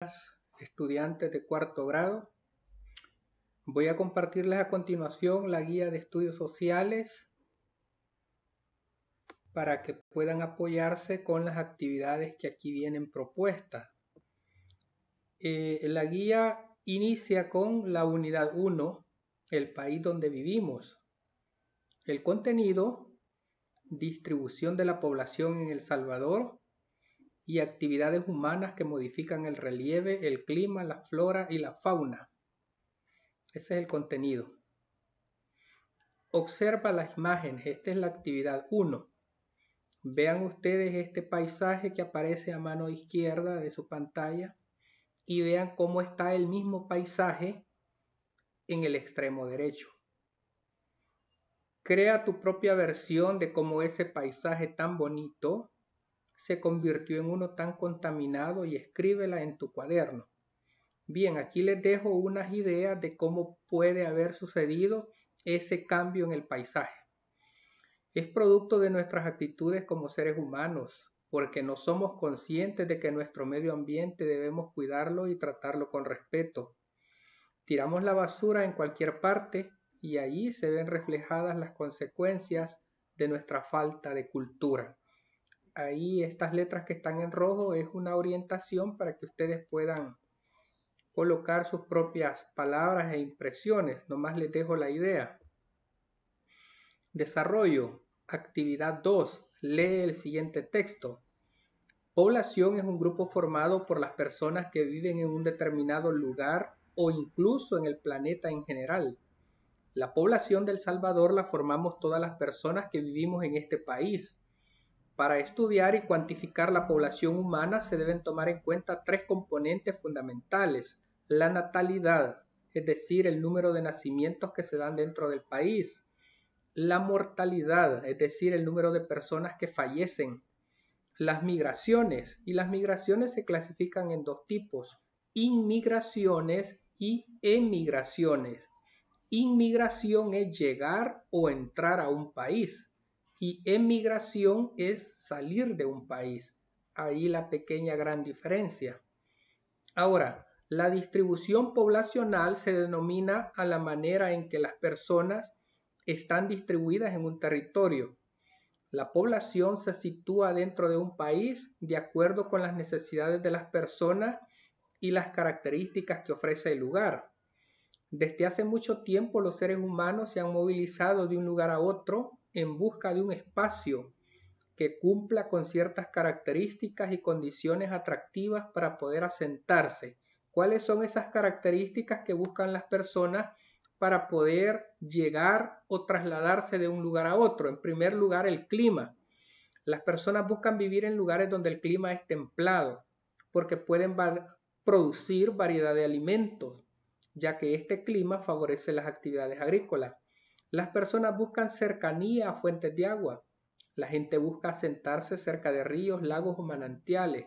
días, estudiantes de cuarto grado. Voy a compartirles a continuación la guía de estudios sociales para que puedan apoyarse con las actividades que aquí vienen propuestas. La guía inicia con la unidad 1, el país donde vivimos. El contenido, distribución de la población en El Salvador y actividades humanas que modifican el relieve, el clima, la flora y la fauna. Ese es el contenido. Observa las imágenes. Esta es la actividad 1. Vean ustedes este paisaje que aparece a mano izquierda de su pantalla y vean cómo está el mismo paisaje en el extremo derecho. Crea tu propia versión de cómo ese paisaje tan bonito se convirtió en uno tan contaminado y escríbela en tu cuaderno. Bien, aquí les dejo unas ideas de cómo puede haber sucedido ese cambio en el paisaje. Es producto de nuestras actitudes como seres humanos, porque no somos conscientes de que nuestro medio ambiente debemos cuidarlo y tratarlo con respeto. Tiramos la basura en cualquier parte y allí se ven reflejadas las consecuencias de nuestra falta de cultura. Ahí estas letras que están en rojo es una orientación para que ustedes puedan colocar sus propias palabras e impresiones. Nomás les dejo la idea. Desarrollo. Actividad 2. Lee el siguiente texto. Población es un grupo formado por las personas que viven en un determinado lugar o incluso en el planeta en general. La población de El Salvador la formamos todas las personas que vivimos en este país. Para estudiar y cuantificar la población humana se deben tomar en cuenta tres componentes fundamentales. La natalidad, es decir, el número de nacimientos que se dan dentro del país. La mortalidad, es decir, el número de personas que fallecen. Las migraciones, y las migraciones se clasifican en dos tipos, inmigraciones y emigraciones. Inmigración es llegar o entrar a un país y emigración es salir de un país. Ahí la pequeña gran diferencia. Ahora, la distribución poblacional se denomina a la manera en que las personas están distribuidas en un territorio. La población se sitúa dentro de un país de acuerdo con las necesidades de las personas y las características que ofrece el lugar. Desde hace mucho tiempo los seres humanos se han movilizado de un lugar a otro en busca de un espacio que cumpla con ciertas características y condiciones atractivas para poder asentarse. ¿Cuáles son esas características que buscan las personas para poder llegar o trasladarse de un lugar a otro? En primer lugar, el clima. Las personas buscan vivir en lugares donde el clima es templado, porque pueden producir variedad de alimentos, ya que este clima favorece las actividades agrícolas. Las personas buscan cercanía a fuentes de agua. La gente busca asentarse cerca de ríos, lagos o manantiales,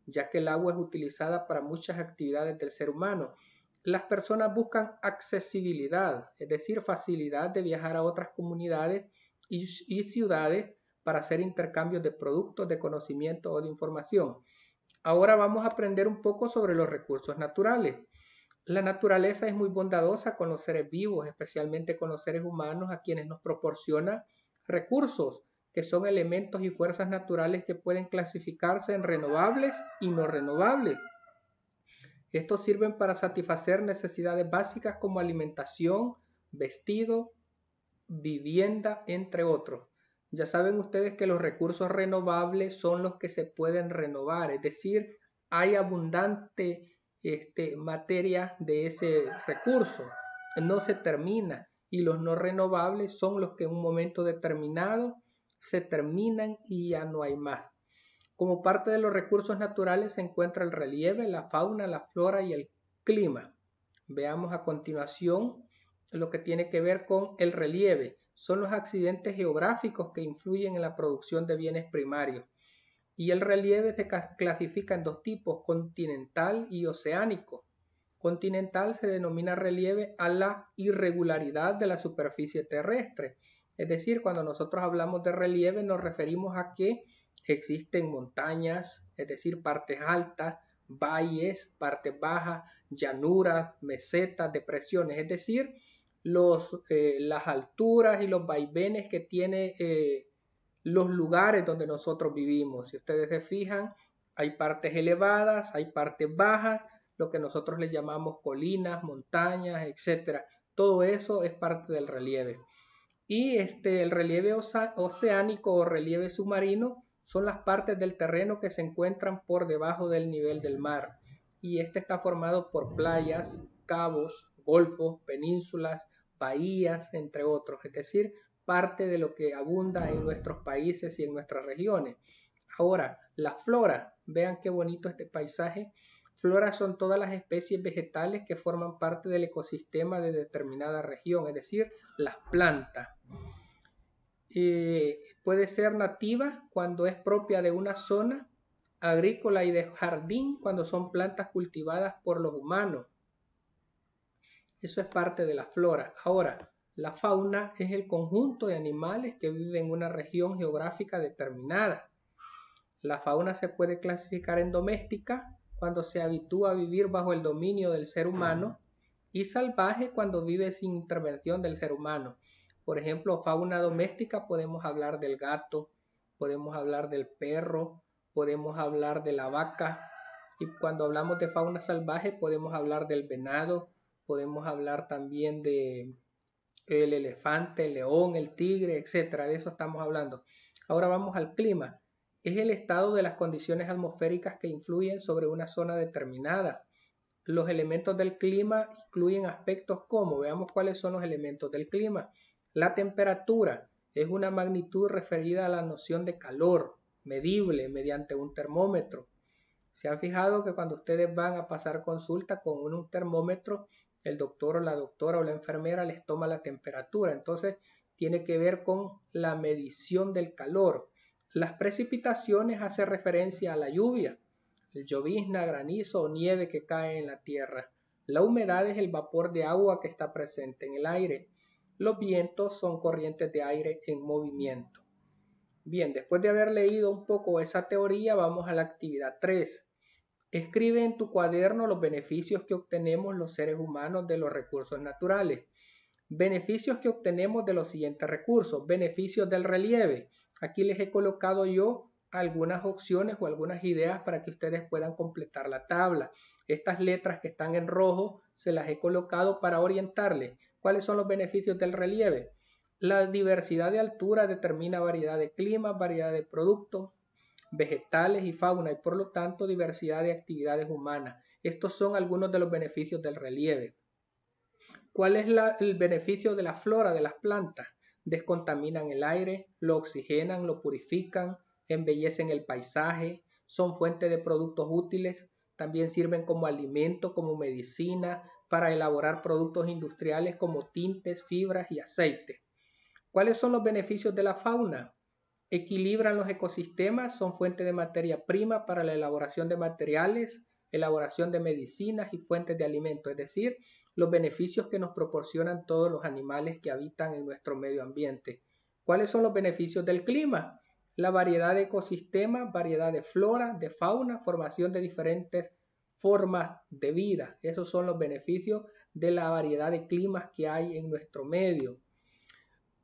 ya que el agua es utilizada para muchas actividades del ser humano. Las personas buscan accesibilidad, es decir, facilidad de viajar a otras comunidades y ciudades para hacer intercambios de productos, de conocimiento o de información. Ahora vamos a aprender un poco sobre los recursos naturales. La naturaleza es muy bondadosa con los seres vivos, especialmente con los seres humanos, a quienes nos proporciona recursos, que son elementos y fuerzas naturales que pueden clasificarse en renovables y no renovables. Estos sirven para satisfacer necesidades básicas como alimentación, vestido, vivienda, entre otros. Ya saben ustedes que los recursos renovables son los que se pueden renovar, es decir, hay abundante materia de ese recurso, no se termina, y los no renovables son los que en un momento determinado se terminan y ya no hay más. Como parte de los recursos naturales se encuentra el relieve, la fauna, la flora y el clima. Veamos a continuación lo que tiene que ver con el relieve. Son los accidentes geográficos que influyen en la producción de bienes primarios. Y el relieve se clasifica en dos tipos, continental y oceánico. Continental se denomina relieve a la irregularidad de la superficie terrestre. Es decir, cuando nosotros hablamos de relieve nos referimos a que existen montañas, es decir, partes altas, valles, partes bajas, llanuras, mesetas, depresiones, es decir, las alturas y los vaivenes que tiene los lugares donde nosotros vivimos. Si ustedes se fijan, hay partes elevadas, hay partes bajas, lo que nosotros le llamamos colinas, montañas, etc. Todo eso es parte del relieve. Y el relieve oceánico o relieve submarino son las partes del terreno que se encuentran por debajo del nivel del mar. Y este está formado por playas, cabos, golfos, penínsulas, bahías, entre otros. Es decir, parte de lo que abunda en nuestros países y en nuestras regiones. Ahora, la flora. Vean qué bonito este paisaje. Flora son todas las especies vegetales que forman parte del ecosistema de determinada región, es decir, las plantas. Puede ser nativa cuando es propia de una zona, agrícola y de jardín cuando son plantas cultivadas por los humanos. Eso es parte de la flora. Ahora, la fauna es el conjunto de animales que viven en una región geográfica determinada. La fauna se puede clasificar en doméstica cuando se habitúa a vivir bajo el dominio del ser humano y salvaje cuando vive sin intervención del ser humano. Por ejemplo, fauna doméstica podemos hablar del gato, podemos hablar del perro, podemos hablar de la vaca, y cuando hablamos de fauna salvaje podemos hablar del venado, podemos hablar también de el elefante, el león, el tigre, etcétera. De eso estamos hablando. Ahora vamos al clima. Es el estado de las condiciones atmosféricas que influyen sobre una zona determinada. Los elementos del clima incluyen aspectos como, veamos cuáles son los elementos del clima. La temperatura es una magnitud referida a la noción de calor, medible mediante un termómetro. ¿Se han fijado que cuando ustedes van a pasar consulta con un termómetro, el doctor o la doctora o la enfermera les toma la temperatura? Entonces, tiene que ver con la medición del calor. Las precipitaciones hacen referencia a la lluvia, llovizna, granizo o nieve que cae en la tierra. La humedad es el vapor de agua que está presente en el aire. Los vientos son corrientes de aire en movimiento. Bien, después de haber leído un poco esa teoría, vamos a la actividad 3. Escribe en tu cuaderno los beneficios que obtenemos los seres humanos de los recursos naturales. Beneficios que obtenemos de los siguientes recursos. Beneficios del relieve. Aquí les he colocado yo algunas opciones o algunas ideas para que ustedes puedan completar la tabla. Estas letras que están en rojo se las he colocado para orientarles. ¿Cuáles son los beneficios del relieve? La diversidad de altura determina variedad de climas, variedad de productos vegetales y fauna y por lo tanto diversidad de actividades humanas. Estos son algunos de los beneficios del relieve. ¿Cuál es el beneficio de la flora de las plantas? Descontaminan el aire, lo oxigenan, lo purifican, embellecen el paisaje, son fuente de productos útiles, también sirven como alimento, como medicina, para elaborar productos industriales como tintes, fibras y aceites. ¿Cuáles son los beneficios de la fauna? Equilibran los ecosistemas, son fuente de materia prima para la elaboración de materiales, elaboración de medicinas y fuentes de alimentos, es decir, los beneficios que nos proporcionan todos los animales que habitan en nuestro medio ambiente. ¿Cuáles son los beneficios del clima? La variedad de ecosistemas, variedad de flora, de fauna, formación de diferentes formas de vida. Esos son los beneficios de la variedad de climas que hay en nuestro medio.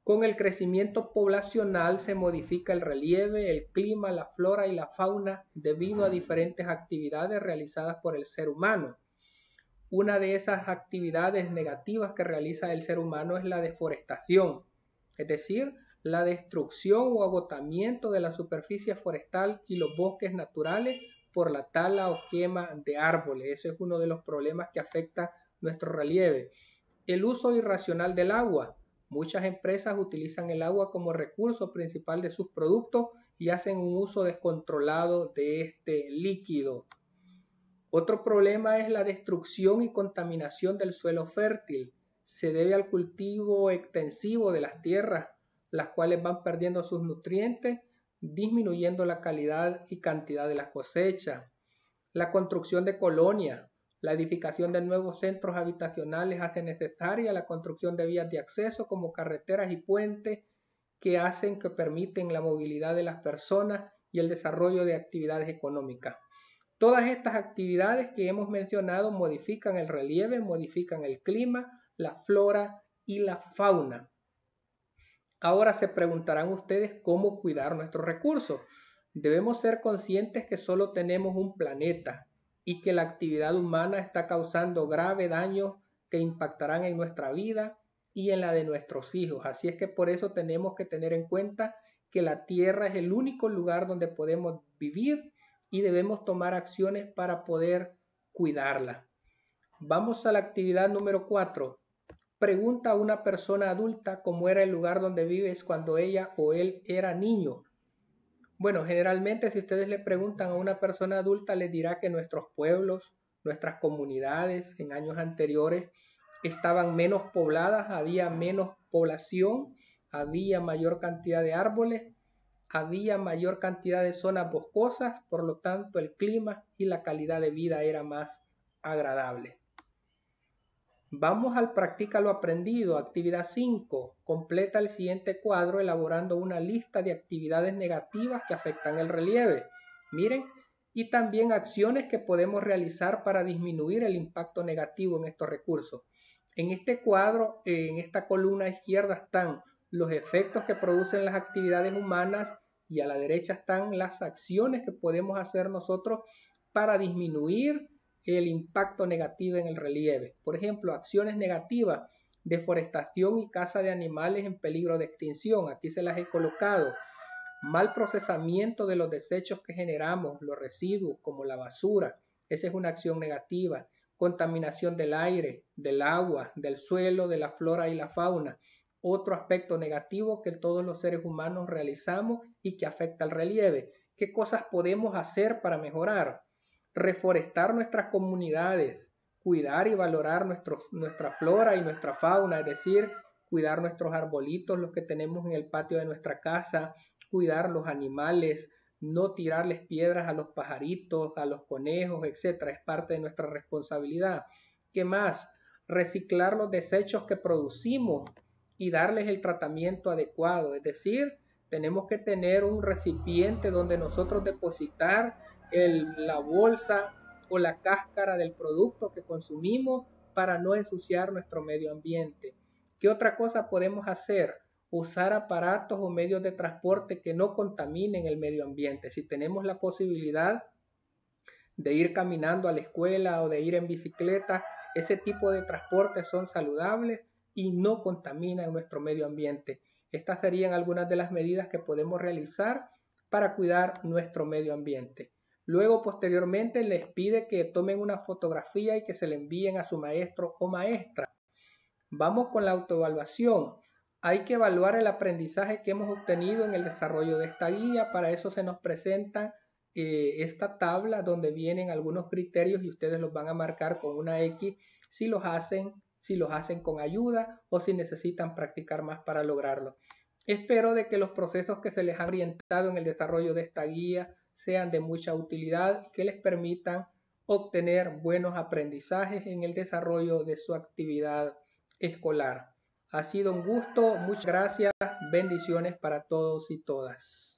Con el crecimiento poblacional se modifica el relieve, el clima, la flora y la fauna debido a diferentes actividades realizadas por el ser humano. Una de esas actividades negativas que realiza el ser humano es la deforestación, es decir, la destrucción o agotamiento de la superficie forestal y los bosques naturales por la tala o quema de árboles. Ese es uno de los problemas que afecta nuestro relieve. El uso irracional del agua. Muchas empresas utilizan el agua como recurso principal de sus productos y hacen un uso descontrolado de este líquido. Otro problema es la destrucción y contaminación del suelo fértil. Se debe al cultivo extensivo de las tierras, las cuales van perdiendo sus nutrientes, disminuyendo la calidad y cantidad de las cosechas. La construcción de colonias. La edificación de nuevos centros habitacionales hace necesaria la construcción de vías de acceso como carreteras y puentes que permiten la movilidad de las personas y el desarrollo de actividades económicas. Todas estas actividades que hemos mencionado modifican el relieve, modifican el clima, la flora y la fauna. Ahora se preguntarán ustedes cómo cuidar nuestros recursos. Debemos ser conscientes que solo tenemos un planeta y que la actividad humana está causando graves daños que impactarán en nuestra vida y en la de nuestros hijos. Así es que por eso tenemos que tener en cuenta que la Tierra es el único lugar donde podemos vivir y debemos tomar acciones para poder cuidarla. Vamos a la actividad número 4. Pregunta a una persona adulta cómo era el lugar donde vives cuando ella o él era niño. Bueno, generalmente si ustedes le preguntan a una persona adulta, les dirá que nuestros pueblos, nuestras comunidades en años anteriores estaban menos pobladas, había menos población, había mayor cantidad de árboles, había mayor cantidad de zonas boscosas, por lo tanto el clima y la calidad de vida era más agradable. Vamos al practica lo aprendido, actividad 5. Completa el siguiente cuadro elaborando una lista de actividades negativas que afectan el relieve. Miren, y también acciones que podemos realizar para disminuir el impacto negativo en estos recursos. En este cuadro, en esta columna izquierda están los efectos que producen las actividades humanas y a la derecha están las acciones que podemos hacer nosotros para disminuir el impacto negativo en el relieve. Por ejemplo, acciones negativas, deforestación y caza de animales en peligro de extinción. Aquí se las he colocado. Mal procesamiento de los desechos que generamos, los residuos como la basura. Esa es una acción negativa. Contaminación del aire, del agua, del suelo, de la flora y la fauna. Otro aspecto negativo que todos los seres humanos realizamos y que afecta al relieve. ¿Qué cosas podemos hacer para mejorar? Reforestar nuestras comunidades, cuidar y valorar nuestra flora y nuestra fauna, es decir, cuidar nuestros arbolitos, los que tenemos en el patio de nuestra casa, cuidar los animales, no tirarles piedras a los pajaritos, a los conejos, etc. Es parte de nuestra responsabilidad. ¿Qué más? Reciclar los desechos que producimos y darles el tratamiento adecuado, es decir, tenemos que tener un recipiente donde nosotros depositar la bolsa o la cáscara del producto que consumimos para no ensuciar nuestro medio ambiente. ¿Qué otra cosa podemos hacer? Usar aparatos o medios de transporte que no contaminen el medio ambiente. Si tenemos la posibilidad de ir caminando a la escuela o de ir en bicicleta, ese tipo de transportes son saludables y no contaminan nuestro medio ambiente. Estas serían algunas de las medidas que podemos realizar para cuidar nuestro medio ambiente. Luego, posteriormente, les pide que tomen una fotografía y que se le envíen a su maestro o maestra. Vamos con la autoevaluación. Hay que evaluar el aprendizaje que hemos obtenido en el desarrollo de esta guía. Para eso se nos presenta esta tabla donde vienen algunos criterios y ustedes los van a marcar con una X si los hacen con ayuda o si necesitan practicar más para lograrlo. Espero de que los procesos que se les han orientado en el desarrollo de esta guía sean de mucha utilidad y que les permitan obtener buenos aprendizajes en el desarrollo de su actividad escolar. Ha sido un gusto, muchas gracias, bendiciones para todos y todas.